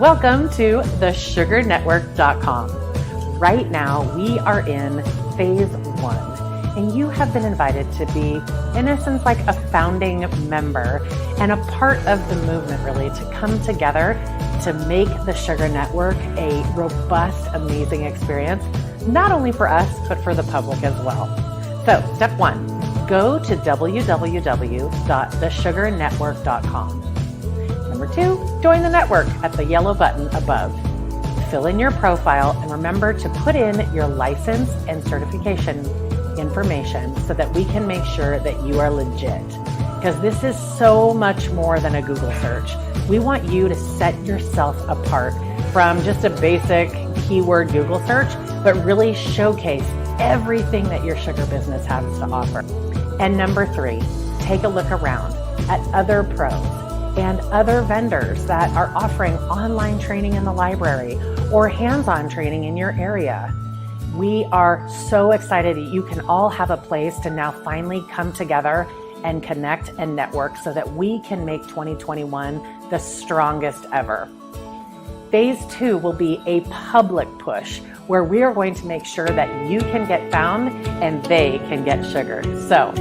Welcome to thesugarnetwork.com. Right now, we are in phase 1, and you have been invited to be, in essence, like a founding member and a part of the movement, really, to come together to make the Sugar Network a robust, amazing experience, not only for us, but for the public as well. So, step 1, go to www.thesugarnetwork.com. Number 2, join the network at the yellow button above. Fill in your profile and remember to put in your license and certification information so that we can make sure that you are legit. Because this is so much more than a Google search. We want you to set yourself apart from just a basic keyword Google search, but really showcase everything that your sugar business has to offer. And number 3, take a look around at other pros and other vendors that are offering online training in the library or hands-on training in your area. We are so excited that you can all have a place to now finally come together and connect and network so that we can make 2021 the strongest ever. Phase 2 will be a public push where we are going to make sure that you can get found and they can get sugar. So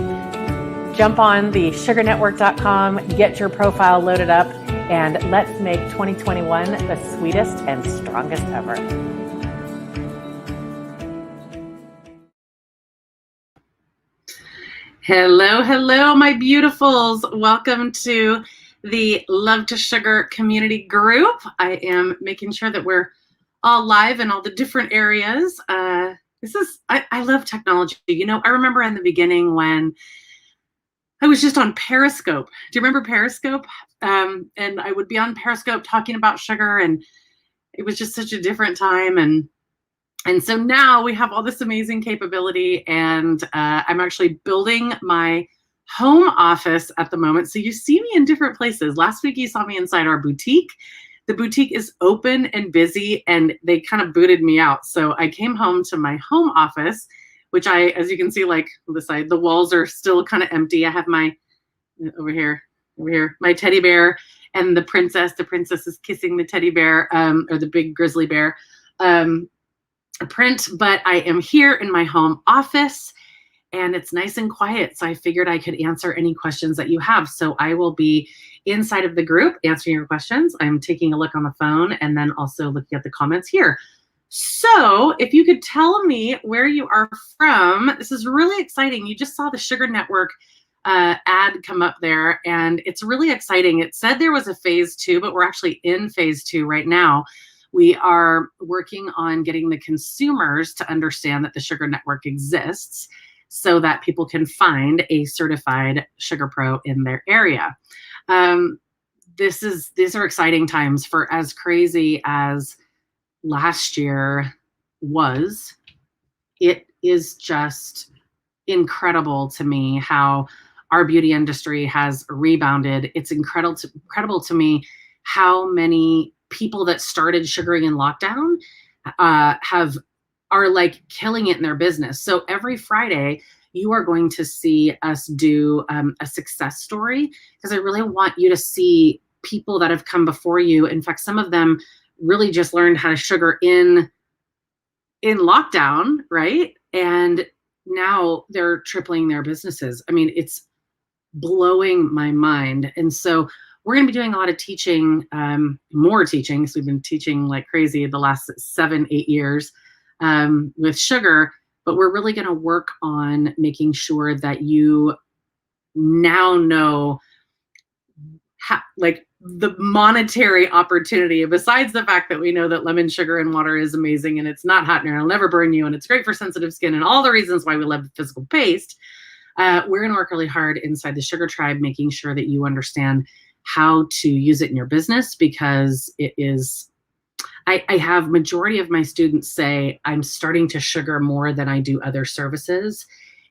jump on the sugarnetwork.com, get your profile loaded up, and let's make 2021 the sweetest and strongest ever. Hello, hello, my beautifuls. Welcome to the Love to Sugar community group. I am making sure that we're all live in all the different areas. I love technology. You know, I remember in the beginning when I was just on Periscope. Do you remember Periscope? And I would be on Periscope talking about sugar, and it was just such a different time. And so now we have all this amazing capability, and I'm actually building my home office at the moment. So you see me in different places. Last week you saw me inside our boutique. The boutique is open and busy, and they kind of booted me out. So I came home to my home office, which as you can see, like the side, the walls are still kind of empty. I have my, over here, my teddy bear and the princess. The princess is kissing the teddy bear, or the big grizzly bear print. But I am here in my home office, and it's nice and quiet. So I figured I could answer any questions that you have. So I will be inside of the group answering your questions. I'm taking a look on the phone and then also looking at the comments here. So if you could tell me where you are from, this is really exciting. You just saw the Sugar Network ad come up there, and it's really exciting. It said there was a phase 2, but we're actually in phase 2 right now. We are working on getting the consumers to understand that the Sugar Network exists so that people can find a certified Sugar Pro in their area. These are exciting times. For as crazy as last year was, it is just incredible to me how our beauty industry has rebounded. It's incredible to me how many people that started sugaring in lockdown are like killing it in their business. So every Friday you are going to see us do a success story, because I really want you to see people that have come before you. In fact, some of them really just learned how to sugar in lockdown, right? And now they're tripling their businesses. I mean, it's blowing my mind. And so we're going to be doing a lot of teaching, more teaching. So we've been teaching like crazy the last 7-8 years with sugar, but we're really going to work on making sure that you now know how, like, the monetary opportunity, besides the fact that we know that lemon sugar and water is amazing and it's not hot and it'll never burn you and it's great for sensitive skin and all the reasons why we love physical paste. We're going to work really hard inside the Sugar Tribe, making sure that you understand how to use it in your business, because it is, I have majority of my students say, I'm starting to sugar more than I do other services,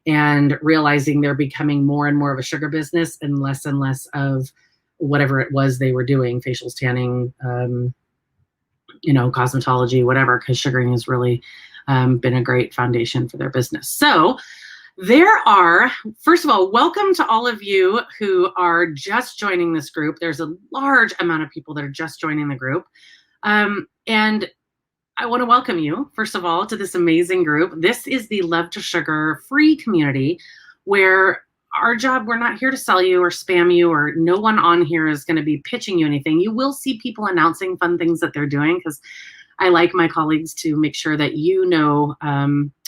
and realizing they're becoming more and more of a sugar business and less of whatever it was they were doing, facials, tanning, cosmetology, whatever, because sugaring has really been a great foundation for their business. So first of all, welcome to all of you who are just joining this group. There's a large amount of people that are just joining the group. And I want to welcome you, first of all, to this amazing group. This is the Love to Sugar free community where our job, we're not here to sell you or spam you, or no one on here is going to be pitching you anything. You will see people announcing fun things that they're doing, because I like my colleagues to make sure that you know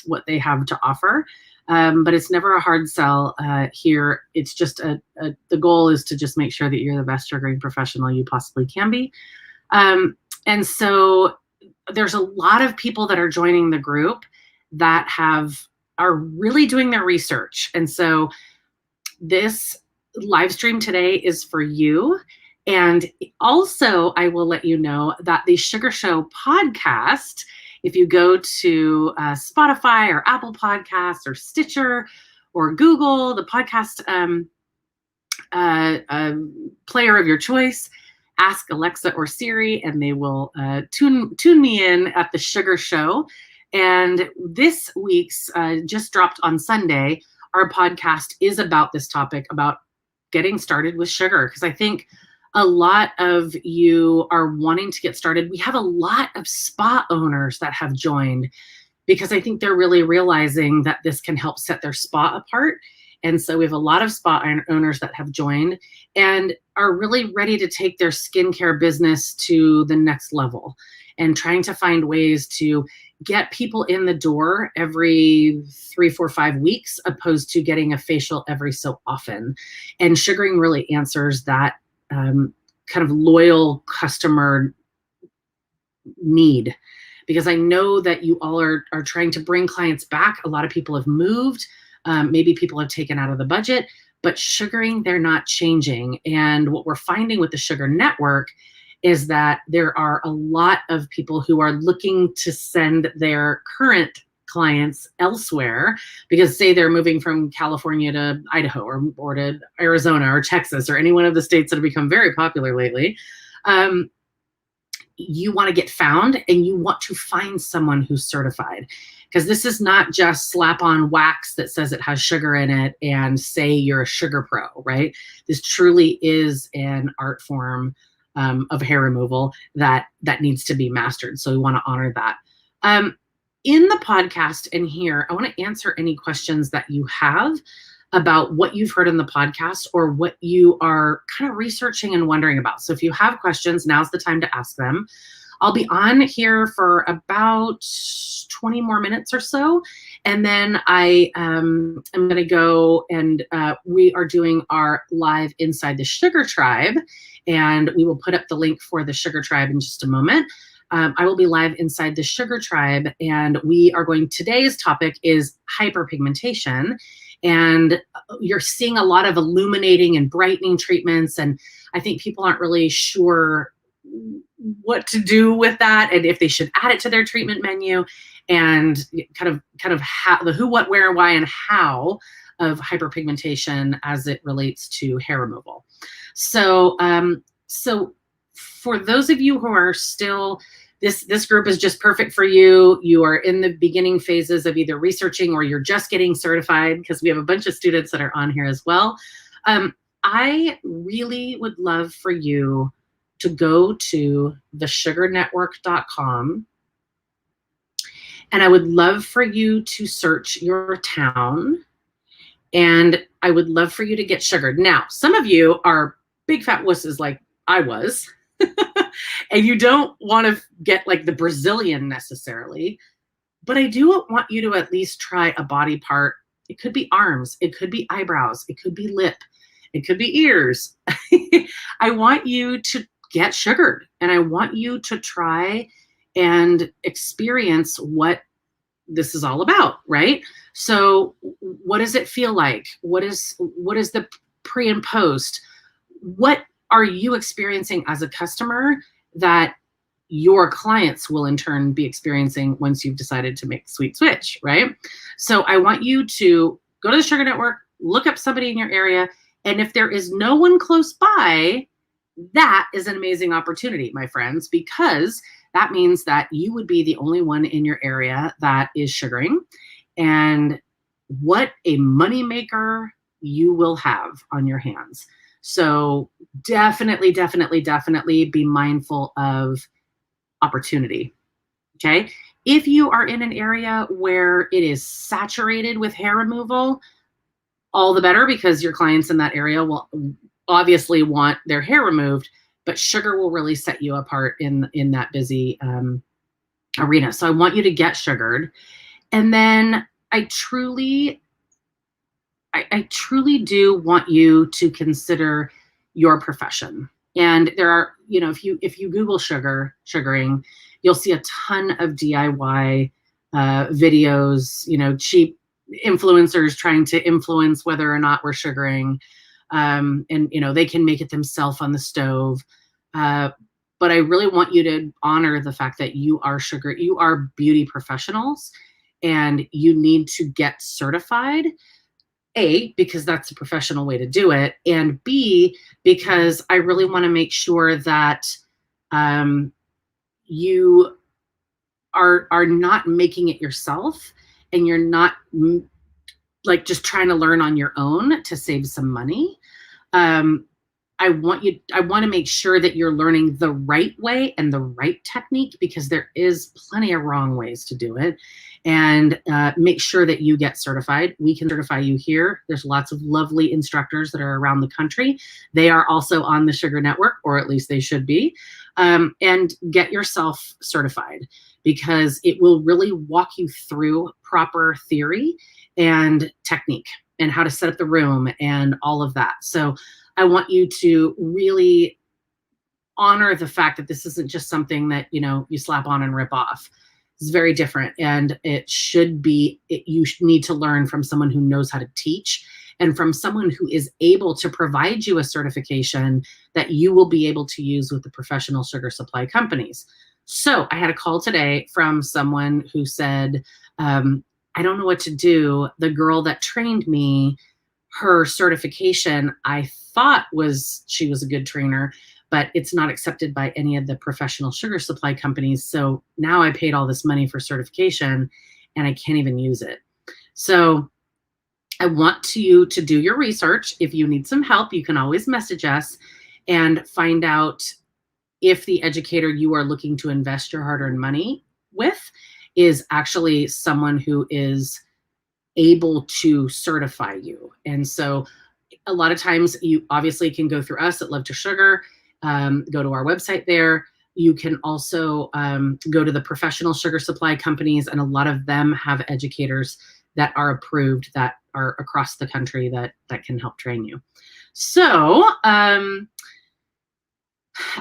what they have to offer. But it's never a hard sell here. It's just the goal is to just make sure that you're the best sugaring professional you possibly can be. And so there's a lot of people that are joining the group that are really doing their research. And so this live stream today is for you. And also, I will let you know that the Sugar Show podcast, if you go to Spotify or Apple Podcasts or Stitcher or Google, the podcast player of your choice, ask Alexa or Siri, and they will tune me in at the Sugar Show. And this week's just dropped on Sunday. Our podcast is about this topic, about getting started with sugar, because I think a lot of you are wanting to get started. We have a lot of spa owners that have joined because I think they're really realizing that this can help set their spa apart. And so we have a lot of spa owners that have joined and are really ready to take their skincare business to the next level, and trying to find ways to get people in the door every 3, 4, 5 weeks, opposed to getting a facial every so often. And sugaring really answers that kind of loyal customer need, because I know that you all are trying to bring clients back. A lot of people have moved. Maybe people have taken out of the budget, but sugaring, they're not changing. And what we're finding with the Sugar Network is that there are a lot of people who are looking to send their current clients elsewhere, because say they're moving from California to Idaho or to Arizona or Texas or any one of the states that have become very popular lately. You want to get found, and you want to find someone who's certified, because this is not just slap on wax that says it has sugar in it and say you're a sugar pro, right? This truly is an art form of hair removal that needs to be mastered. So we want to honor that. In the podcast and here, I want to answer any questions that you have about what you've heard in the podcast or what you are kind of researching and wondering about. So if you have questions, now's the time to ask them. I'll be on here for about 20 more minutes or so. And then I am going to go and we are doing our live Inside the Sugar Tribe. And we will put up the link for the Sugar Tribe in just a moment. I will be live inside the Sugar Tribe, and today's topic is hyperpigmentation. And you're seeing a lot of illuminating and brightening treatments. And I think people aren't really sure what to do with that, and if they should add it to their treatment menu, and kind of how the who, what, where, why, and how of hyperpigmentation as it relates to hair removal. So, so for those of you who are still, this group is just perfect for you. You are in the beginning phases of either researching or you're just getting certified, because we have a bunch of students that are on here as well. I really would love for you to go to thesugarnetwork.com, and I would love for you to search your town, and I would love for you to get sugared. Now, some of you are big fat wusses like I was, and you don't want to get like the Brazilian necessarily, but I do want you to at least try a body part. It could be arms, it could be eyebrows, it could be lip, it could be ears. I want you to get sugared, and I want you to try and experience what this is all about, right? So what does it feel like? What is the pre and post? What are you experiencing as a customer that your clients will in turn be experiencing once you've decided to make the sweet switch, right? So I want you to go to the Sugar Network, look up somebody in your area, and if there is no one close by, that is an amazing opportunity, my friends, because that means that you would be the only one in your area that is sugaring. And what a moneymaker you will have on your hands. So definitely, definitely, definitely be mindful of opportunity. Okay. If you are in an area where it is saturated with hair removal, all the better, because your clients in that area will obviously want their hair removed, but sugar will really set you apart in that busy arena. So I want you to get sugared. And then I truly do want you to consider your profession. And there are, if you Google sugaring, you'll see a ton of DIY videos, cheap influencers trying to influence whether or not we're sugaring. And, they can make it themselves on the stove. But I really want you to honor the fact that you are beauty professionals, and you need to get certified. A, because that's a professional way to do it, and B, because I really want to make sure that you are not making it yourself, and you're not like just trying to learn on your own to save some money. I want to make sure that you're learning the right way and the right technique, because there is plenty of wrong ways to do it. And make sure that you get certified. We can certify you here. There's lots of lovely instructors that are around the country. They are also on the Sugar Network, or at least they should be. And get yourself certified, because it will really walk you through proper theory and technique and how to set up the room and all of that. So I want you to really honor the fact that this isn't just something that, you slap on and rip off. It's very different. And it should be, you need to learn from someone who knows how to teach, and from someone who is able to provide you a certification that you will be able to use with the professional sugar supply companies. So I had a call today from someone who said, I don't know what to do. The girl that trained me, her certification, I thought she was a good trainer, but it's not accepted by any of the professional sugar supply companies. So now I paid all this money for certification and I can't even use it. So I want you to do your research. If you need some help, you can always message us and find out if the educator you are looking to invest your hard-earned money with is actually someone who is able to certify you. And so a lot of times you obviously can go through us at Love to Sugar, go to our website there. You can also go to the professional sugar supply companies, and a lot of them have educators that are approved, that are across the country, that can help train you. So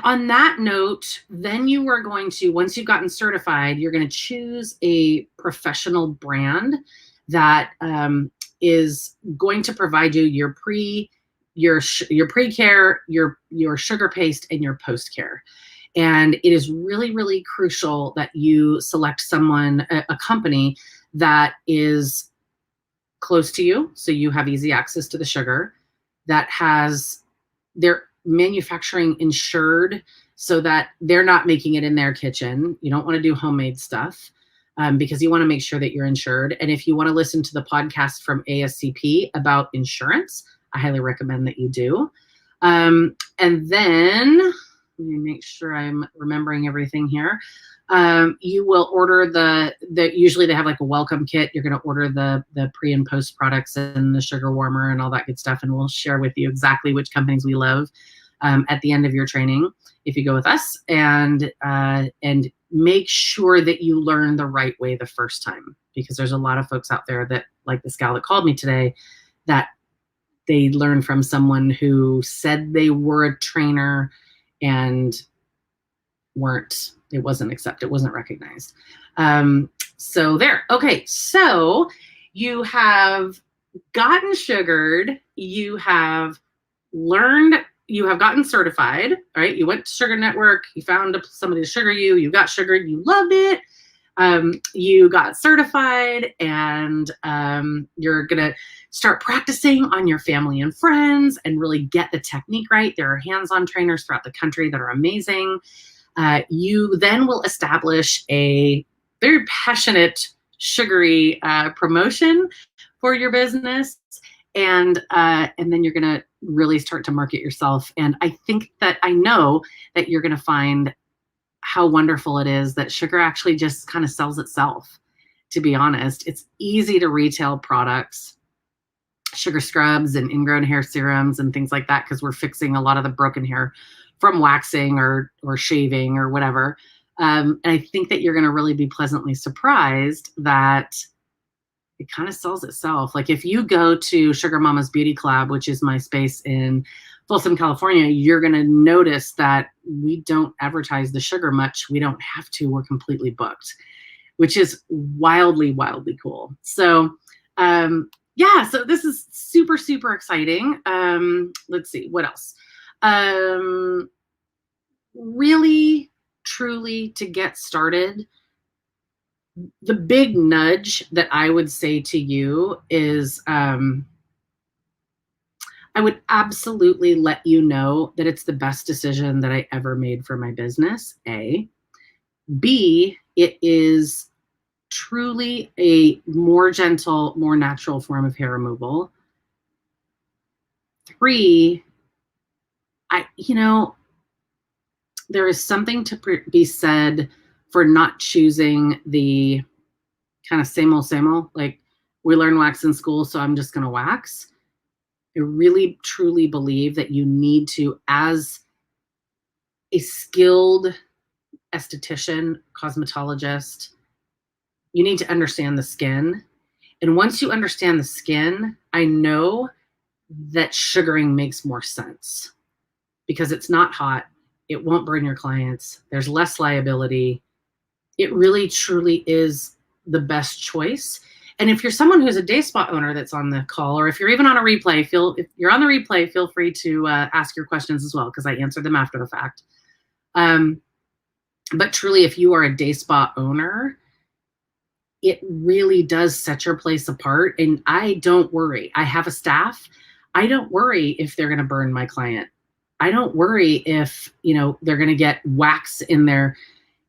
on that note, then you are going to, once you've gotten certified, you're going to choose a professional brand that is going to provide you your pre-care, your sugar paste, and your post-care. And it is really, really crucial that you select someone, a company that is close to you, so you have easy access to the sugar, that has their manufacturing insured, so that they're not making it in their kitchen. You don't want to do homemade stuff, because you want to make sure that you're insured. And if you want to listen to the podcast from ASCP about insurance, I highly recommend that you do. And then, let me make sure I'm remembering everything here. You will order usually they have like a welcome kit. You're going to order the pre and post products and the sugar warmer and all that good stuff. And we'll share with you exactly which companies we love at the end of your training if you go with us. And make sure that you learn the right way the first time, because there's a lot of folks out there that, like this gal that called me today, that they learned from someone who said they were a trainer and it wasn't accepted, it wasn't recognized. So there. Okay, so you have gotten sugared, you have gotten certified, right? You went to Sugar Network, you found somebody to sugar you, you got sugared, you loved it, you got certified, and you're gonna start practicing on your family and friends and really get the technique right. There are hands-on trainers throughout the country that are amazing. You then will establish a very passionate, sugary promotion for your business. And then you're going to really start to market yourself. And I know that you're going to find how wonderful it is that sugar actually just kind of sells itself, to be honest. It's easy to retail products, sugar scrubs and ingrown hair serums and things like that, because we're fixing a lot of the broken hair from waxing or shaving or whatever. And I think that you're going to really be pleasantly surprised that it kind of sells itself. Like if you go to Sugar Mama's Beauty Collab, which is my space in Folsom, California, you're going to notice that we don't advertise the sugar much. We don't have to. We're completely booked, which is wildly, wildly cool. So yeah, so this is super, super exciting. Let's see, what else? Really, truly, to get started, the big nudge that I would say to you is I would absolutely let you know that it's the best decision that I ever made for my business, A. B, it is truly a more gentle, more natural form of hair removal. 3, there is something to be said for not choosing the kind of same old, like we learn wax in school, so I'm just going to wax. I really, truly believe that you need to, as a skilled esthetician, cosmetologist, you need to understand the skin. And once you understand the skin, I know that sugaring makes more sense because it's not hot. It won't burn your clients. There's less liability. It really, truly is the best choice. And if you're someone who's a day spa owner that's on the call, or if you're even on a replay, if you're on the replay, feel free to ask your questions as well, because I answer them after the fact. But truly, if you are a day spa owner, it really does set your place apart. And I don't worry. I have a staff. I don't worry if they're going to burn my client. I don't worry if, they're going to get wax in their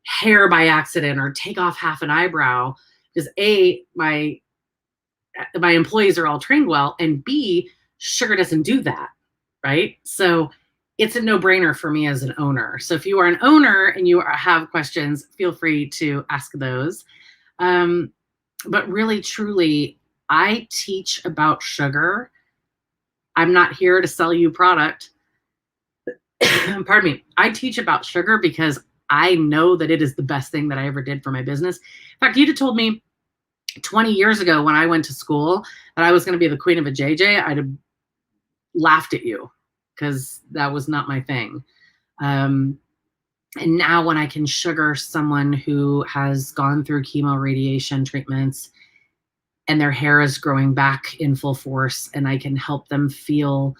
hair by accident or take off half an eyebrow, because A, my employees are all trained well, and B, sugar doesn't do that, right? So it's a no-brainer for me as an owner. So if you are an owner and you have questions, feel free to ask those. But really, truly, I teach about sugar. I'm not here to sell you product. Pardon me. I teach about sugar because I know that it is the best thing that I ever did for my business. In fact, you'd have told me 20 years ago when I went to school that I was going to be the queen of a JJ, I'd have laughed at you because that was not my thing. And now when I can sugar someone who has gone through chemo radiation treatments and their hair is growing back in full force, and I can help them feel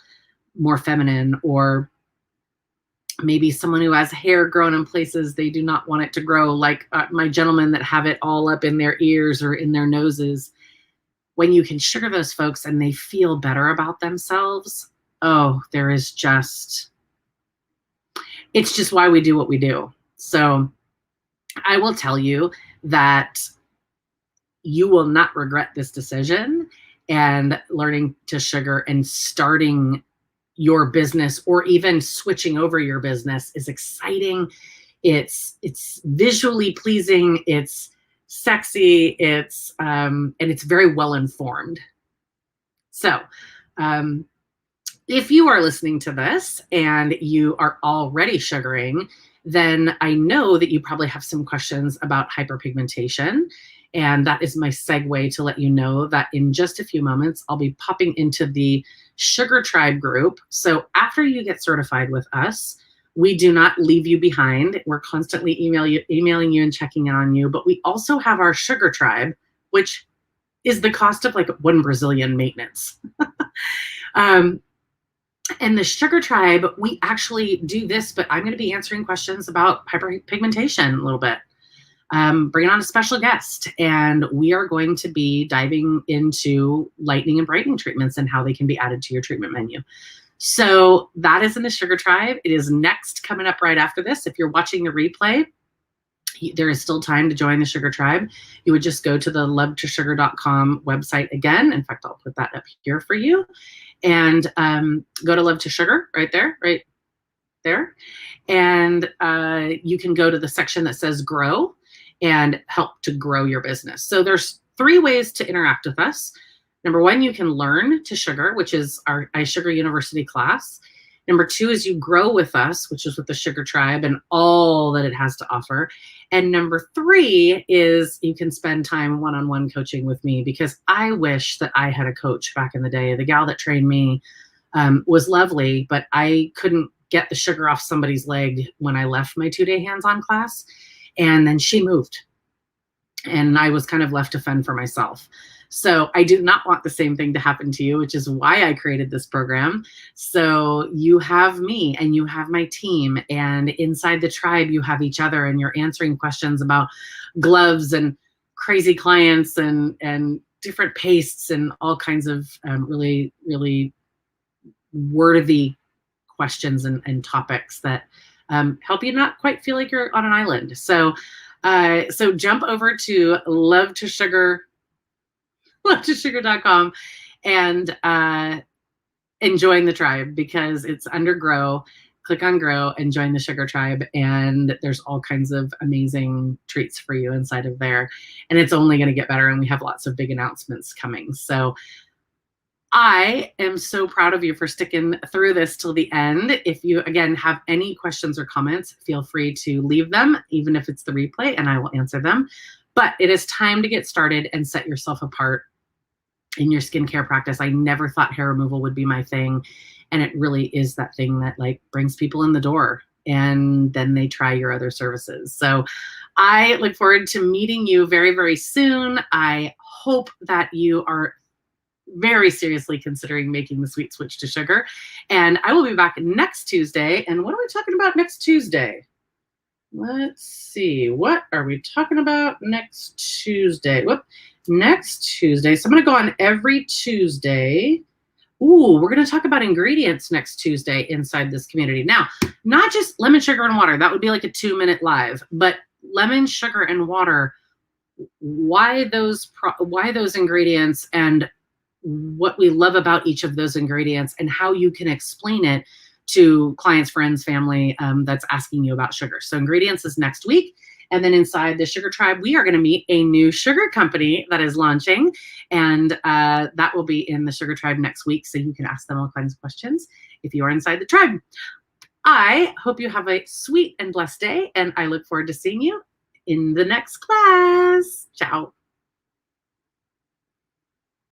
more feminine, or maybe someone who has hair grown in places they do not want it to grow, like my gentlemen that have it all up in their ears or in their noses. When you can sugar those folks and they feel better about themselves, it's just why we do what we do. So I will tell you that you will not regret this decision, and learning to sugar and starting your business or even switching over your business is exciting. It's visually pleasing. It's sexy. And it's very well informed. So, if you are listening to this and you are already sugaring, then I know that you probably have some questions about hyperpigmentation. And that is my segue to let you know that in just a few moments, I'll be popping into the Sugar Tribe group. So after you get certified with us, we do not leave you behind. We're constantly emailing you and checking in on you. But we also have our Sugar Tribe, which is the cost of like one Brazilian maintenance. And the Sugar Tribe, we actually do this, but I'm going to be answering questions about hyperpigmentation a little bit. Bringing on a special guest, and we are going to be diving into lightening and brightening treatments and how they can be added to your treatment menu. So that is in the Sugar Tribe. It is next, coming up right after this. If you're watching the replay, there is still time to join the Sugar Tribe. You would just go to the LoveToSugar.com website again. In fact, I'll put that up here for you, and go to Love to Sugar right there, right there. And you can go to the section that says grow and help to grow your business. So there's 3 ways to interact with us. Number 1, you can learn to sugar, which is our iSugar University class. Number 2 is you grow with us, which is with the Sugar Tribe and all that it has to offer. And number 3 is you can spend time one-on-one coaching with me, because I wish that I had a coach back in the day. The gal that trained me was lovely, but I couldn't get the sugar off somebody's leg when I left my 2-day hands-on class. And then she moved and I was kind of left to fend for myself. So I do not want the same thing to happen to you, which is why I created this program. So you have me and you have my team, and inside the tribe, you have each other, and you're answering questions about gloves and crazy clients and different pastes and all kinds of really, really worthy questions and topics that help you not quite feel like you're on an island. So jump over to loveToSugar.com and join the tribe, because it's under grow. Click on grow and join the Sugar Tribe, and there's all kinds of amazing treats for you inside of there, and it's only going to get better, and we have lots of big announcements coming. So I am so proud of you for sticking through this till the end. If you, again, have any questions or comments, feel free to leave them, even if it's the replay, and I will answer them. But it is time to get started and set yourself apart in your skincare practice. I never thought hair removal would be my thing. And it really is that thing that like brings people in the door, and then they try your other services. So I look forward to meeting you very, very soon. I hope that you are very seriously considering making the sweet switch to sugar. And I will be back next Tuesday. And what are we talking about next Tuesday? Let's see. What are we talking about next Tuesday? Next Tuesday. So I'm going to go on every Tuesday. Ooh, we're going to talk about ingredients next Tuesday inside this community. Now, not just lemon, sugar, and water. That would be like a 2-minute live. But lemon, sugar, and water. Why those ingredients, and what we love about each of those ingredients, and how you can explain it to clients, friends, family that's asking you about sugar. So ingredients is next week. And then inside the Sugar Tribe, we are going to meet a new sugar company that is launching. And that will be in the Sugar Tribe next week. So you can ask them all kinds of questions if you are inside the tribe. I hope you have a sweet and blessed day. And I look forward to seeing you in the next class.